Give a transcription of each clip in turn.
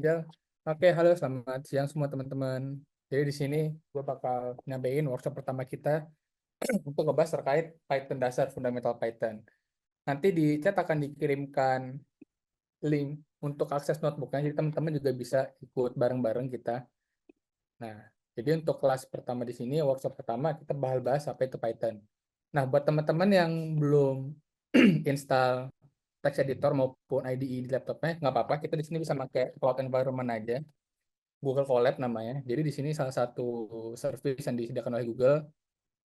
Angel. Oke, halo, selamat siang semua teman-teman. Jadi di sini gue bakal nyampein workshop pertama kita untuk ngebahas terkait Python dasar, fundamental Python. Nanti di chat akan dikirimkan link untuk akses notebooknya, jadi teman-teman juga bisa ikut bareng-bareng kita. Nah, jadi untuk kelas pertama di sini, workshop pertama, kita bahas apa itu Python. Nah, buat teman-teman yang belum install text editor maupun IDE di laptopnya, nggak apa-apa, kita di sini bisa pakai cloud environment aja. Google Colab namanya. Jadi di sini salah satu service yang disediakan oleh Google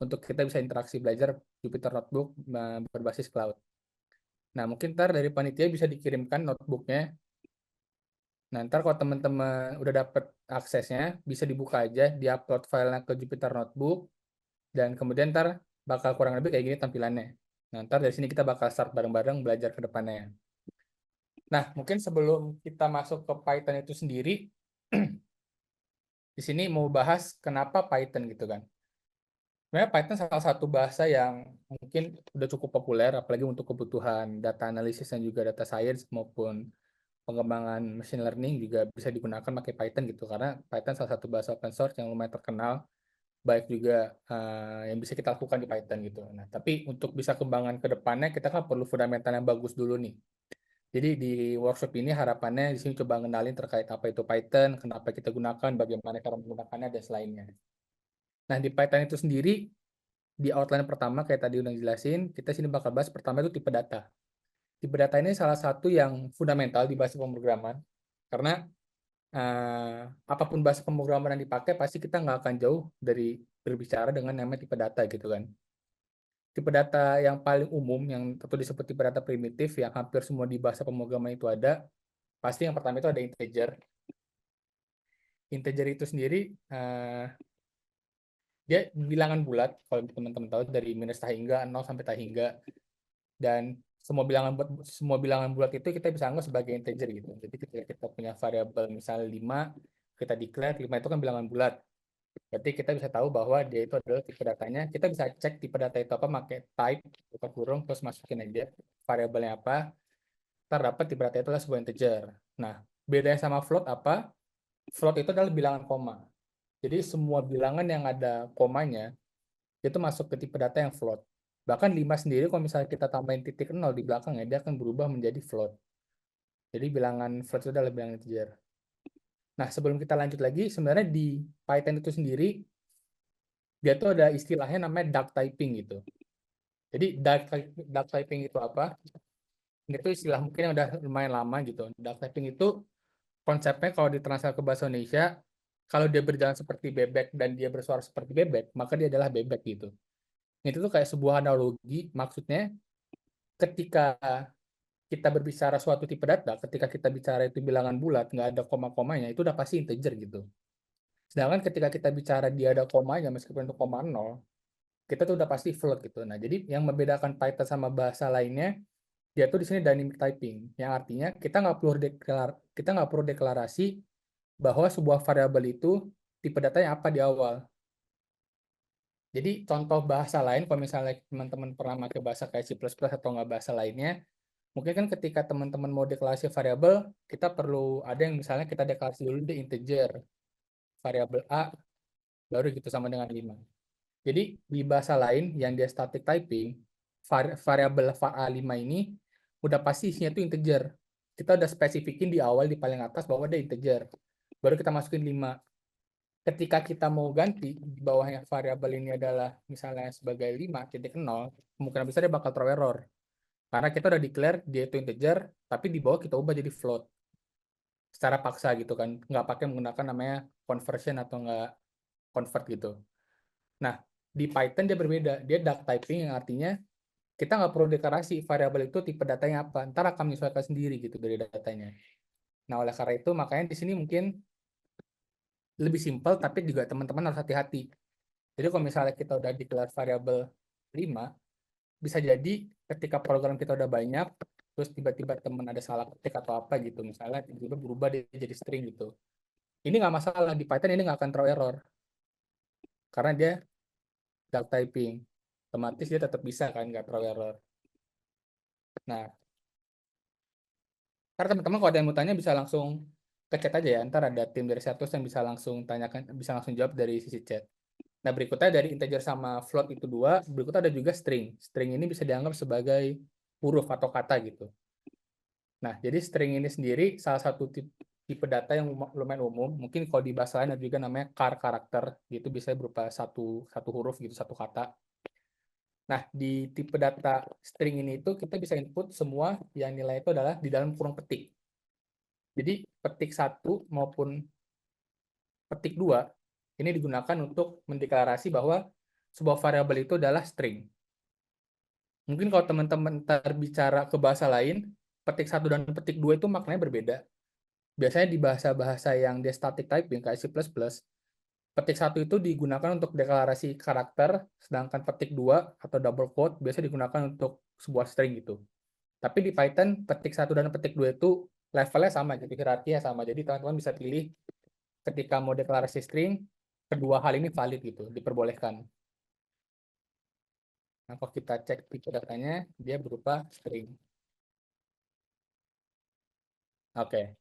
untuk kita bisa interaksi belajar Jupyter Notebook berbasis cloud. Nah, mungkin ntar dari panitia bisa dikirimkan notebooknya. Nah, ntar kalau teman-teman udah dapet aksesnya, bisa dibuka aja, diupload filenya ke Jupyter Notebook, dan kemudian ntar bakal kurang lebih kayak gini tampilannya. Nah, ntar dari sini kita bakal start bareng-bareng belajar ke depannya. Nah, mungkin sebelum kita masuk ke Python itu sendiri, di sini mau bahas kenapa Python gitu kan. Sebenarnya Python salah satu bahasa yang mungkin udah cukup populer, apalagi untuk kebutuhan data analisis dan juga data science maupun pengembangan machine learning juga bisa digunakan pakai Python gitu. Karena Python salah satu bahasa open source yang lumayan terkenal, baik juga yang bisa kita lakukan di Python gitu. Nah, tapi untuk bisa kembangan ke depannya kita kan perlu fundamental yang bagus dulu nih. Jadi di workshop ini harapannya di sini coba ngenalin terkait apa itu Python, kenapa kita gunakan, bagaimana cara menggunakannya dan selainnya. Nah, di Python itu sendiri di outline pertama kayak tadi udah jelasin, kita sini bakal bahas pertama itu tipe data. Tipe data ini salah satu yang fundamental di bahasa pemrograman, karena apapun bahasa pemrograman yang dipakai, pasti kita nggak akan jauh dari berbicara dengan namanya tipe data gitu kan. Tipe data yang paling umum, yang tentu disebut tipe data primitif, yang hampir semua di bahasa pemrograman itu ada, pasti yang pertama itu ada integer. Integer itu sendiri, dia bilangan bulat, kalau teman-teman tahu, dari minus tak hingga, 0 sampai tak hingga. Dan semua bilangan bulat itu kita bisa anggap sebagai integer gitu. Jadi ketika kita punya variabel misalnya 5, kita declare 5 itu kan bilangan bulat. Berarti kita bisa tahu bahwa dia itu adalah tipe datanya. Kita bisa cek tipe data itu apa pakai type buka kurung terus masukin aja variabelnya apa. Terdapat tipe data itu adalah sebuah integer. Nah, bedanya sama float apa? Float itu adalah bilangan koma. Jadi semua bilangan yang ada komanya itu masuk ke tipe data yang float. Bahkan 5 sendiri kalau misalnya kita tambahin titik 0 di belakangnya, dia akan berubah menjadi float. Jadi bilangan float itu adalah bilangan integer. Nah, sebelum kita lanjut lagi, sebenarnya di Python itu sendiri, dia tuh ada istilahnya namanya dark typing gitu. Jadi dark typing itu apa? Ini tuh istilah mungkin yang udah lumayan lama gitu. Dark typing itu konsepnya kalau ditranslate ke bahasa Indonesia, kalau dia berjalan seperti bebek dan dia bersuara seperti bebek, maka dia adalah bebek gitu. Itu tuh kayak sebuah analogi, maksudnya ketika kita berbicara suatu tipe data, ketika kita bicara itu bilangan bulat, nggak ada koma-komanya, itu udah pasti integer gitu. Sedangkan ketika kita bicara dia ada komanya, meskipun itu koma 0, kita tuh udah pasti float gitu. Nah, jadi yang membedakan Python sama bahasa lainnya, dia tuh di sini dynamic typing, yang artinya kita nggak perlu deklarasi bahwa sebuah variabel itu tipe datanya apa di awal. Jadi contoh bahasa lain, kalau misalnya teman-teman pernah pakai bahasa kayak C++ atau nggak bahasa lainnya, mungkin kan ketika teman-teman mau deklarasi variabel, kita perlu ada yang misalnya kita deklarasi dulu di integer, variabel A, baru gitu sama dengan 5. Jadi di bahasa lain yang dia static typing, variabel var A5 ini udah pasti isinya itu integer. Kita udah spesifikin di awal di paling atas bahwa dia integer. Baru kita masukin 5. Ketika kita mau ganti di bawahnya variabel ini adalah misalnya sebagai 5.0, kemungkinan besar dia bakal throw error. Karena kita udah declare dia itu integer, tapi di bawah kita ubah jadi float. Secara paksa gitu kan. Nggak pakai menggunakan namanya conversion atau nggak convert gitu. Nah, di Python dia berbeda. Dia dark typing yang artinya kita nggak perlu deklarasi variabel itu tipe datanya apa. Ntar akan menyesuaikan sendiri gitu dari datanya. Nah, oleh karena itu makanya di sini mungkin lebih simpel, tapi juga teman-teman harus hati-hati. Jadi kalau misalnya kita udah declare variabel 5, bisa jadi ketika program kita udah banyak, terus tiba-tiba teman ada salah ketik atau apa gitu, misalnya tiba-tiba berubah dia jadi string gitu. Ini nggak masalah, di Python ini nggak akan throw error, karena dia dark typing. Otomatis dia tetap bisa kan, nggak throw error. Nah, karena teman-teman kalau ada yang mau tanya bisa langsung ke chat aja ya, ntar ada tim dari Setus yang bisa langsung tanyakan, bisa langsung jawab dari sisi chat. Nah, berikutnya dari integer sama float itu dua, berikutnya ada juga string. String ini bisa dianggap sebagai huruf atau kata gitu. Nah, jadi string ini sendiri salah satu tipe data yang lumayan umum. Mungkin kalau di bahasa lain ada juga namanya char karakter, gitu bisa berupa satu huruf gitu, satu kata. Nah, di tipe data string ini itu kita bisa input semua yang nilai itu adalah di dalam kurung petik. Jadi petik 1 maupun petik 2 ini digunakan untuk mendeklarasi bahwa sebuah variabel itu adalah string. Mungkin kalau teman-teman bicara ke bahasa lain, petik 1 dan petik 2 itu maknanya berbeda. Biasanya di bahasa-bahasa yang dia static typing kayak C++, petik 1 itu digunakan untuk deklarasi karakter, sedangkan petik 2 atau double quote biasa digunakan untuk sebuah string gitu. Tapi di Python, petik 1 dan petik 2 itu levelnya sama, jadi hierarkinya sama. Jadi teman-teman bisa pilih ketika mau deklarasi string, kedua hal ini valid gitu, diperbolehkan. Nah, kalau kita cek tipe datanya, dia berupa string. Oke.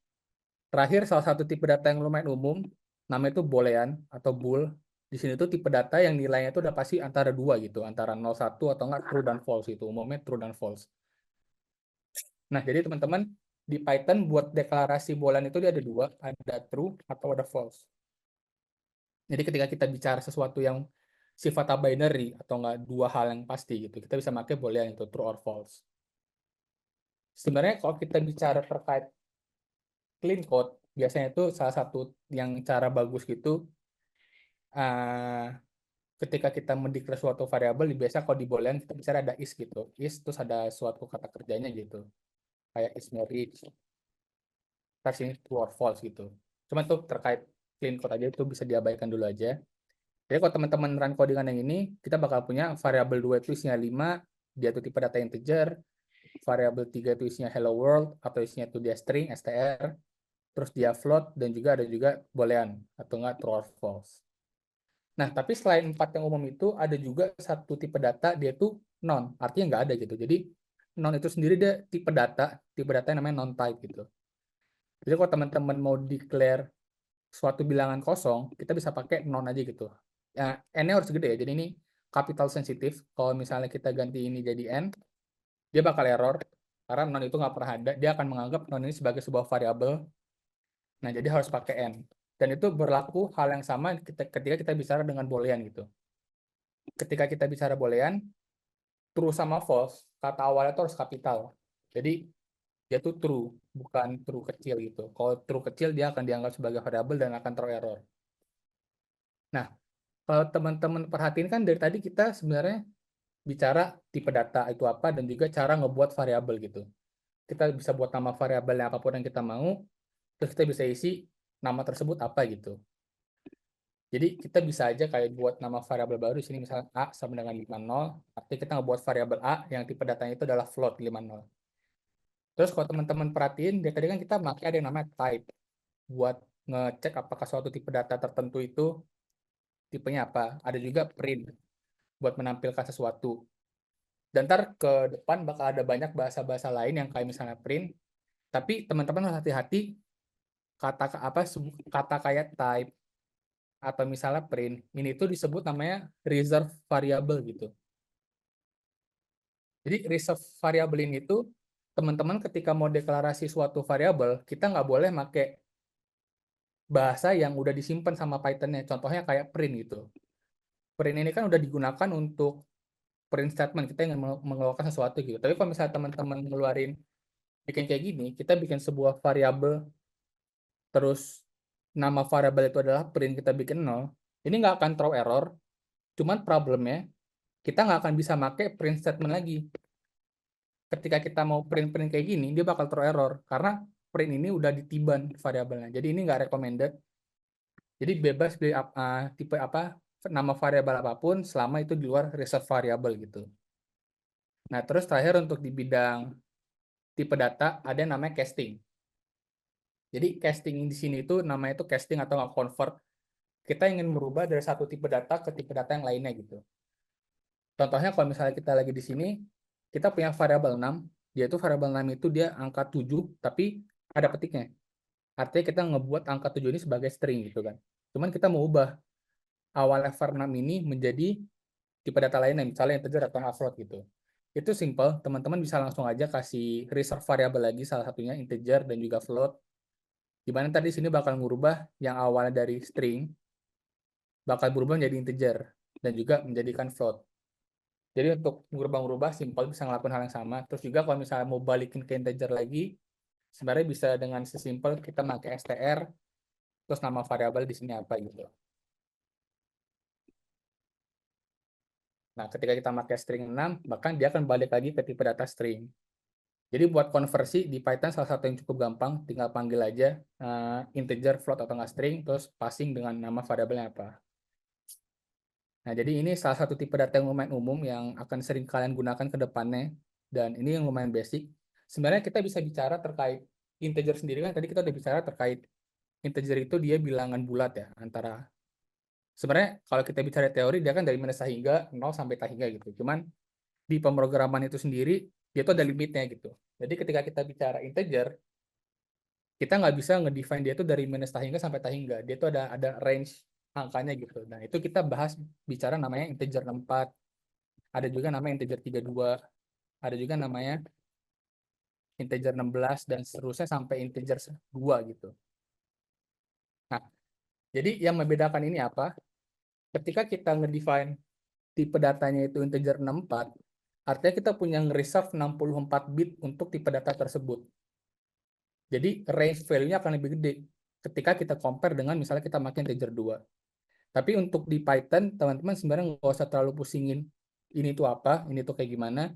Terakhir, salah satu tipe data yang lumayan umum, namanya itu boolean atau bool. Di sini tuh tipe data yang nilainya itu udah pasti antara dua gitu, antara 0, 1 atau enggak true dan false itu. Umumnya true dan false. Nah, jadi teman-teman di Python buat deklarasi boolean itu dia ada dua, ada true atau ada false. Jadi ketika kita bicara sesuatu yang sifatnya binary atau enggak dua hal yang pasti gitu, kita bisa pakai boolean itu true or false. Sebenarnya kalau kita bicara terkait clean code, biasanya itu salah satu yang cara bagus gitu, ketika kita mendeklar suatu variabel, biasa kalau di boolean kita bicara ada is gitu, is terus ada suatu kata kerjanya gitu, kayak is marriage, terus ini true or false gitu. Cuma tuh terkait clean code aja itu bisa diabaikan dulu aja. Jadi kalau teman-teman run codingan yang ini, kita bakal punya variabel 2 itu isinya 5, dia itu tipe data integer, variabel 3 itu isinya hello world, atau isinya itu dia string, str, terus dia float, dan juga ada juga boolean, atau enggak true or false. Nah, tapi selain 4 yang umum itu, ada juga satu tipe data, dia itu non, artinya nggak ada gitu. Jadi, non itu sendiri dia tipe data yang namanya non-type gitu. Jadi kalau teman-teman mau declare suatu bilangan kosong, kita bisa pakai non aja gitu. Ya, n-nya harus gede ya, jadi ini capital sensitif. Kalau misalnya kita ganti ini jadi n, dia bakal error, karena non itu nggak pernah ada. Dia akan menganggap non ini sebagai sebuah variabel. Nah, jadi harus pakai n. Dan itu berlaku hal yang sama ketika kita bicara dengan boolean gitu. Ketika kita bicara boolean, true sama false, kata awalnya itu harus kapital. Jadi, dia tuh true, bukan true kecil gitu. Kalau true kecil, dia akan dianggap sebagai variabel dan akan throw error. Nah, kalau teman-teman perhatiin kan dari tadi kita sebenarnya bicara tipe data itu apa dan juga cara ngebuat variabel gitu. Kita bisa buat nama variabelnya apapun yang kita mau, terus kita bisa isi nama tersebut apa gitu. Jadi kita bisa aja kayak buat nama variabel baru di sini misalnya A sama dengan 50, artinya kita ngebuat variabel A yang tipe datanya itu adalah float 50. Terus kalau teman-teman perhatiin, dari tadi kan kita pakai ada yang namanya type buat ngecek apakah suatu tipe data tertentu itu tipenya apa. Ada juga print buat menampilkan sesuatu. Dan ntar ke depan bakal ada banyak bahasa-bahasa lain yang kayak misalnya print. Tapi teman-teman harus hati-hati kata apa kata kayak type atau misalnya print ini tuh disebut namanya reserve variable gitu. Jadi reserve variable ini tuh teman-teman ketika mau deklarasi suatu variabel kita nggak boleh pakai bahasa yang udah disimpan sama Python-nya. Contohnya kayak print gitu. Print ini kan udah digunakan untuk print statement kita ingin mengeluarkan sesuatu gitu. Tapi kalau misalnya teman-teman ngeluarin bikin kayak gini, kita bikin sebuah variabel terus nama variabel itu adalah print kita bikin 0, ini nggak akan throw error, cuman problemnya kita nggak akan bisa pakai print statement lagi. Ketika kita mau print-print kayak gini, dia bakal throw error, karena print ini udah ditiban variabelnya. Jadi ini nggak recommended. Jadi bebas pilih tipe apa, nama variabel apapun, selama itu di luar reserve variable gitu. Nah, terus terakhir untuk di bidang tipe data, ada yang namanya casting. Jadi casting di sini itu namanya itu casting atau nggak convert. Kita ingin merubah dari satu tipe data ke tipe data yang lainnya gitu. Contohnya kalau misalnya kita lagi di sini, kita punya variabel 6, dia itu variabel 6 itu dia angka 7, tapi ada petiknya. Artinya kita ngebuat angka 7 ini sebagai string gitu kan. Cuman kita mau ubah awalnya var6 ini menjadi tipe data lainnya, misalnya integer atau float gitu. Itu simple, teman-teman bisa langsung aja kasih reserve variable lagi, salah satunya integer dan juga float. Dimana tadi sini bakal ngubah yang awalnya dari string, bakal berubah menjadi integer dan juga menjadikan float. Jadi untuk ngubah-ngubah simple bisa ngelakuin hal yang sama. Terus juga kalau misalnya mau balikin ke integer lagi, sebenarnya bisa dengan sesimpel kita pakai str, terus nama variabel di sini apa gitu. Nah, ketika kita pakai string 6, bahkan dia akan balik lagi ke tipe data string. Jadi buat konversi di Python salah satu yang cukup gampang, tinggal panggil aja integer, float, atau nggak string, terus passing dengan nama variabelnya apa. Nah, jadi ini salah satu tipe data yang lumayan umum yang akan sering kalian gunakan ke depannya, dan ini yang lumayan basic. Sebenarnya kita bisa bicara terkait integer sendiri kan, tadi kita udah bicara terkait integer itu dia bilangan bulat ya, antara sebenarnya kalau kita bicara teori dia kan dari minus hingga 0 sampai hingga gitu. Cuman di pemrograman itu sendiri dia tuh ada limitnya gitu. Jadi ketika kita bicara integer, kita nggak bisa ngedefine dia tuh dari minus hingga sampai hingga. Dia tuh ada range angkanya gitu. Nah, itu kita bahas bicara namanya integer 64, ada juga namanya integer 32, ada juga namanya integer 16 dan seterusnya sampai integer 2 gitu. Nah, jadi yang membedakan ini apa? Ketika kita ngedefine tipe datanya itu integer 64, artinya kita punya nge-reserve 64 bit untuk tipe data tersebut. Jadi range value-nya akan lebih gede ketika kita compare dengan misalnya kita pakai integer 2. Tapi untuk di Python, teman-teman sebenarnya nggak usah terlalu pusingin ini tuh apa, ini tuh kayak gimana.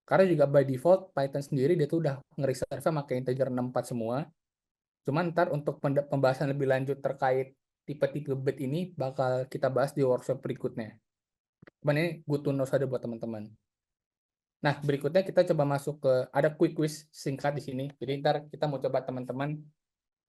Karena juga by default, Python sendiri dia tuh udah nge-reserve pakai integer 64 semua. Cuman ntar untuk pembahasan lebih lanjut terkait tipe-tipe bit ini bakal kita bahas di workshop berikutnya. Cuman ini good to know saja buat teman-teman. Nah, berikutnya kita coba masuk ke ada quick quiz singkat di sini. Jadi ntar kita mau coba teman-teman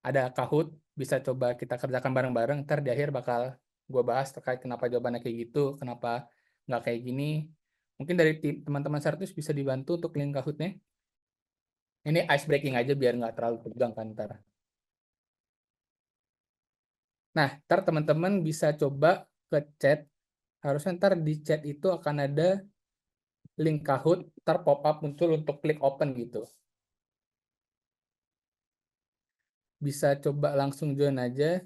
ada Kahoot, bisa coba kita kerjakan bareng-bareng. Ntar di akhir bakal gue bahas terkait kenapa jawabannya kayak gitu, kenapa nggak kayak gini. Mungkin dari tim teman-teman Sertus bisa dibantu untuk link Kahootnya. Ini ice breaking aja biar nggak terlalu tegang kan ntar. Nah, ntar teman-teman bisa coba ke chat. Harusnya ntar di chat itu akan ada link Kahoot, ntar pop up muncul untuk klik open gitu. Bisa coba langsung join aja.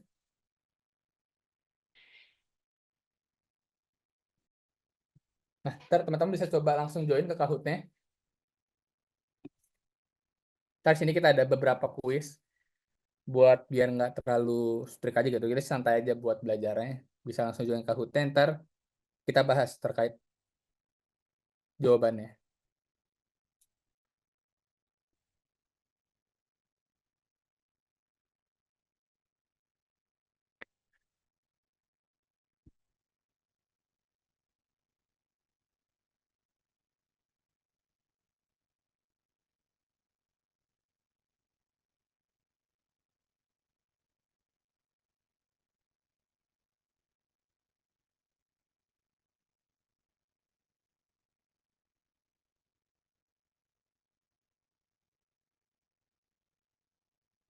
Nah, ntar teman-teman bisa coba langsung join ke Kahootnya. Ntar sini kita ada beberapa quiz buat biar nggak terlalu strict aja gitu. Jadi santai aja buat belajarnya. Bisa langsung join Kahootnya, ntar kita bahas terkait jawabannya.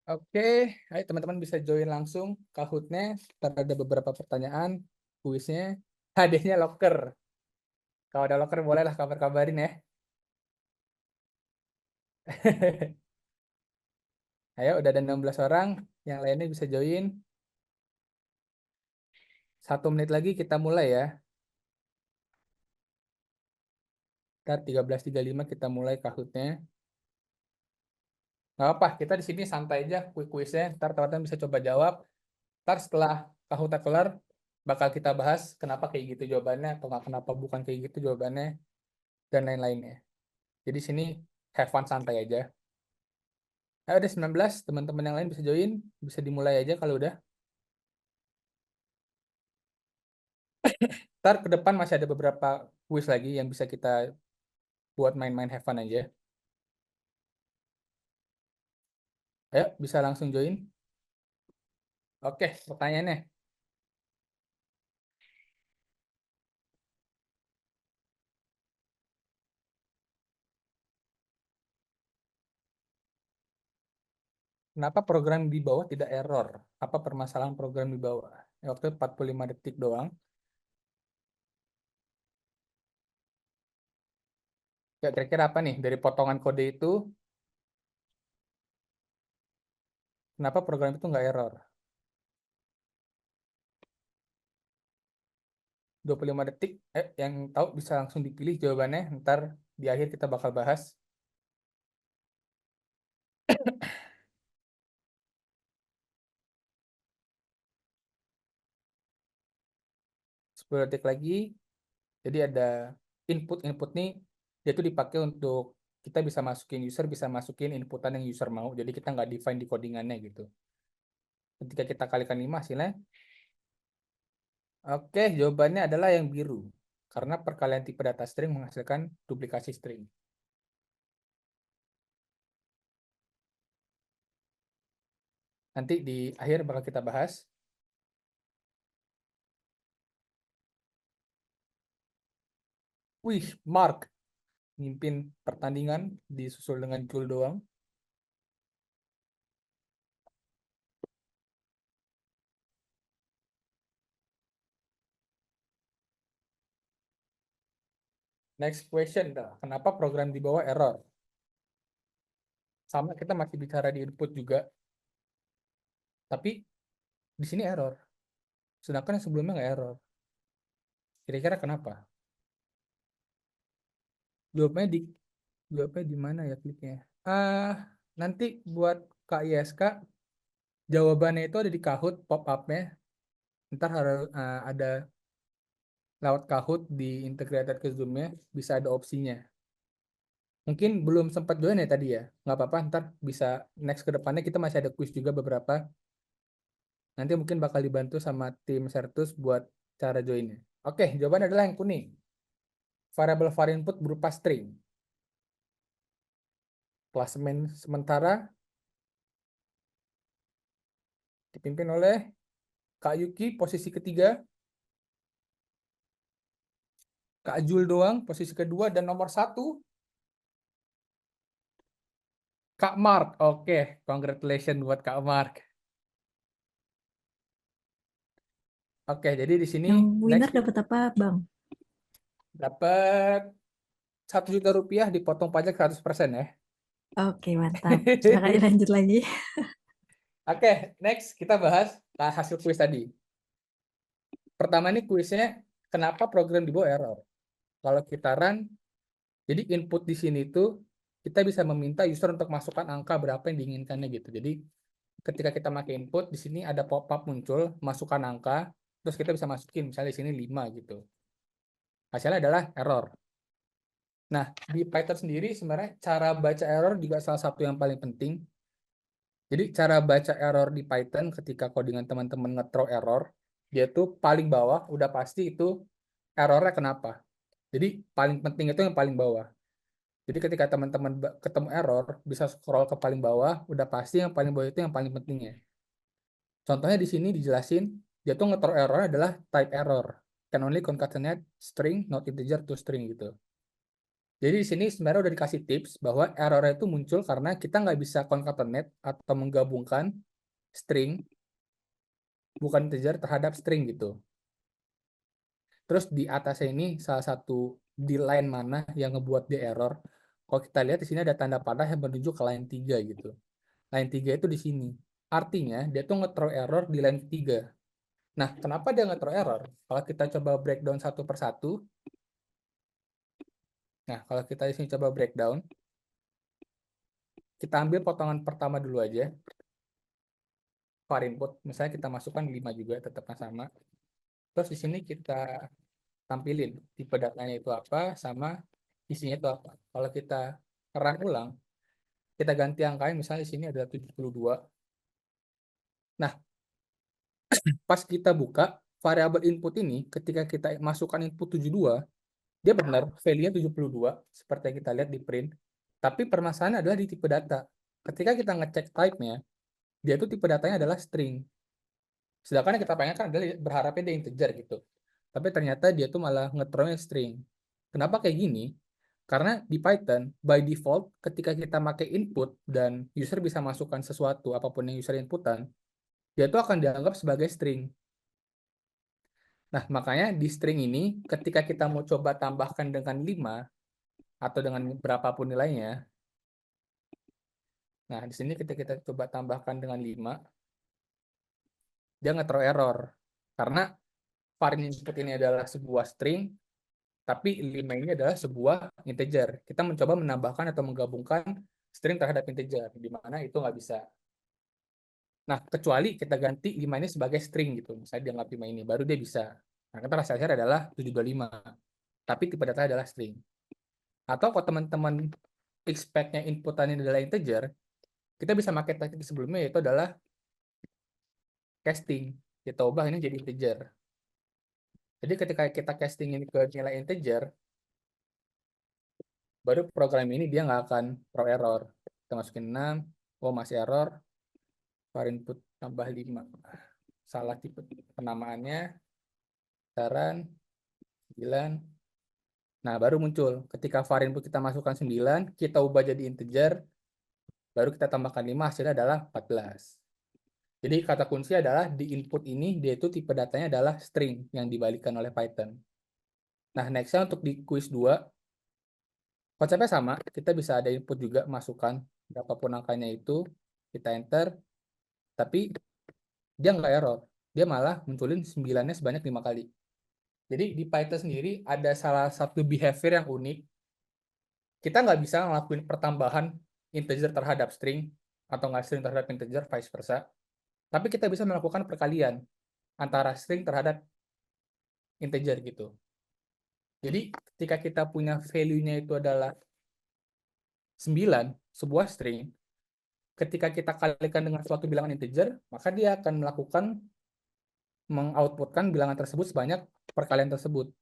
Oke, ayo teman-teman bisa join langsung Kahootnya. Ntar ada beberapa pertanyaan, kuisnya. Hadiahnya locker. Kalau ada locker bolehlah kabar-kabarin ya. Ayo, udah ada 16 orang. Yang lainnya bisa join. 1 menit lagi kita mulai ya. Ntar 13.35 kita mulai Kahootnya. Nggak apa, kita di sini santai aja kuisnya. Ntar teman-teman bisa coba jawab. Ntar setelah Kahootnya kelar, bakal kita bahas kenapa kayak gitu jawabannya, atau nggak kenapa bukan kayak gitu jawabannya, dan lain-lainnya. Jadi sini have fun santai aja. Ayo ada 19, teman-teman yang lain bisa join. Bisa dimulai aja kalau udah. Ntar ke depan masih ada beberapa quiz lagi yang bisa kita buat main-main have fun aja. Ayo, bisa langsung join. Oke, pertanyaannya. Kenapa program di bawah tidak error? Apa permasalahan program di bawah? Waktu 45 detik doang. Ya, kira-kira apa nih dari potongan kode itu? Kenapa program itu nggak error? 25 detik. Yang tahu bisa langsung dipilih jawabannya. Ntar di akhir kita bakal bahas. 10 detik lagi. Jadi ada input nih. Dia tuh dipakai untuk kita bisa masukin user, bisa masukin inputan yang user mau. Jadi kita nggak define di codingannya gitu. Ketika kita kalikan 5 hasilnya. Oke, jawabannya adalah yang biru. Karena perkalian tipe data string menghasilkan duplikasi string. Nanti di akhir bakal kita bahas. Wih, Mark mimpin pertandingan disusul dengan Jul doang. Next question, kenapa program di bawah error? Sama kita masih bicara di input juga, tapi di sini error. Sedangkan yang sebelumnya nggak error. Kira-kira kenapa? Jawabnya di jawabnya di mana ya kliknya? Nanti buat Kak ISK jawabannya itu ada di Kahoot pop-up-nya. Ntar harus ada lewat Kahoot di integrated ke Zoom-nya bisa ada opsinya. Mungkin belum sempat join ya tadi ya. Nggak apa-apa, ntar bisa next ke depannya kita masih ada quiz juga beberapa. Nanti mungkin bakal dibantu sama tim Sertus buat cara joinnya. Oke, jawaban adalah yang kuning. Variable var input berupa string. Klasemen sementara dipimpin oleh Kak Yuki posisi ketiga, Kak Jul doang posisi kedua, dan nomor satu Kak Mark. Oke, congratulations buat Kak Mark. Oke, jadi di sini Yang winner next dapat apa, Bang? dapat 1 juta rupiah dipotong pajak 100% ya. Oke, mantap. Silakan lanjut lagi. Oke, next kita bahas hasil kuis tadi. Pertama nih kuisnya, kenapa program di bawah error? Kalau kita run, jadi input di sini tuh kita bisa meminta user untuk masukkan angka berapa yang diinginkannya gitu. Jadi ketika kita pakai input, di sini ada pop-up muncul, masukkan angka, terus kita bisa masukin, misalnya di sini 5 gitu. Hasilnya adalah error. Nah, di Python sendiri sebenarnya cara baca error juga salah satu yang paling penting. Jadi cara baca error di Python ketika codingan teman-teman nge-throw error, dia tuh paling bawah udah pasti itu errornya kenapa. Jadi paling penting itu yang paling bawah. Jadi ketika teman-teman ketemu error, bisa scroll ke paling bawah, udah pasti yang paling bawah itu yang paling pentingnya. Contohnya di sini dijelasin, dia tuh nge-throw error adalah type error. Can only concatenate string, not integer to string gitu. Jadi di sini sebenarnya udah dikasih tips bahwa error itu muncul karena kita nggak bisa concatenate atau menggabungkan string, bukan integer, terhadap string gitu. Terus di atasnya ini salah satu di line mana yang ngebuat dia error. Kalau kita lihat di sini ada tanda panah yang menuju ke line 3 gitu. Line 3 itu di sini. Artinya dia tuh nge-throw error di line 3. Nah, kenapa dia nge-throw error? Kalau kita coba breakdown satu per satu. Nah, kalau kita di sini coba breakdown, kita ambil potongan pertama dulu aja. Var input, misalnya kita masukkan 5 juga, tetapnya sama. Terus di sini kita tampilin tipe datanya itu apa, sama isinya itu apa. Kalau kita run ulang, kita ganti angkanya, misalnya di sini ada 72. Nah, pas kita buka variabel input ini, ketika kita masukkan input 72, dia benar value-nya 72, seperti yang kita lihat di print. Tapi permasalahannya adalah di tipe data. Ketika kita ngecek type-nya, dia itu tipe datanya adalah string. Sedangkan yang kita pengen kan adalah berharapnya dia integer gitu. Tapi ternyata dia tuh malah nge-throw-nya string. Kenapa kayak gini? Karena di Python, by default, ketika kita pakai input dan user bisa masukkan sesuatu, apapun yang user inputan, dia itu akan dianggap sebagai string. Nah, makanya di string ini, ketika kita mau coba tambahkan dengan 5, atau dengan berapapun nilainya, nah di sini ketika kita coba tambahkan dengan 5, dia nge-throw error. Karena varian input ini adalah sebuah string, tapi 5 ini adalah sebuah integer. Kita mencoba menambahkan atau menggabungkan string terhadap integer, di mana itu nggak bisa. Nah, kecuali kita ganti 5 ini sebagai string gitu. Misalnya dianggap 5 ini, baru dia bisa. Nah, kita hasilnya adalah 725. Tapi tipe data adalah string. Atau kalau teman-teman expect-nya inputannya adalah integer, kita bisa pakai teknik sebelumnya, yaitu adalah casting. Kita ubah ini jadi integer. Jadi ketika kita casting ini ke nilai integer, baru program ini dia nggak akan throw error. Kita masukin 6, oh masih error, var input tambah 5. Salah tipe penamaannya, saran, 9. Nah, baru muncul. Ketika var input kita masukkan 9, kita ubah jadi integer, baru kita tambahkan 5, hasilnya adalah 14. Jadi kata kunci adalah di input ini, dia itu tipe datanya adalah string yang dibalikkan oleh Python. Nah, nextnya untuk di quiz 2, konsepnya sama, kita bisa ada input juga, masukkan berapapun angkanya itu, kita enter, tapi dia nggak error. Dia malah munculin 9-nya sebanyak 5 kali. Jadi di Python sendiri ada salah satu behavior yang unik. Kita nggak bisa ngelakuin pertambahan integer terhadap string, atau nggak string terhadap integer, vice versa. Tapi kita bisa melakukan perkalian antara string terhadap integer gitu. Jadi ketika kita punya value-nya itu adalah 9, sebuah string, ketika kita kalikan dengan suatu bilangan integer, maka dia akan melakukan mengoutputkan bilangan tersebut sebanyak perkalian tersebut.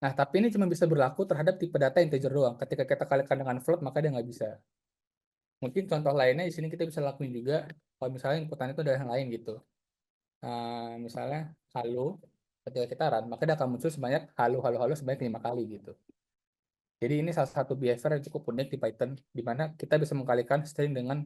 Nah, tapi ini cuma bisa berlaku terhadap tipe data integer doang. Ketika kita kalikan dengan float, maka dia nggak bisa. Mungkin contoh lainnya di sini kita bisa lakuin juga, kalau misalnya inputannya itu ada yang lain gitu. Nah, misalnya halo, ketika kita run, maka dia akan muncul sebanyak halo, halo, halo sebanyak 5 kali gitu. Jadi ini salah satu behavior yang cukup unik di Python, di mana kita bisa mengkalikan string dengan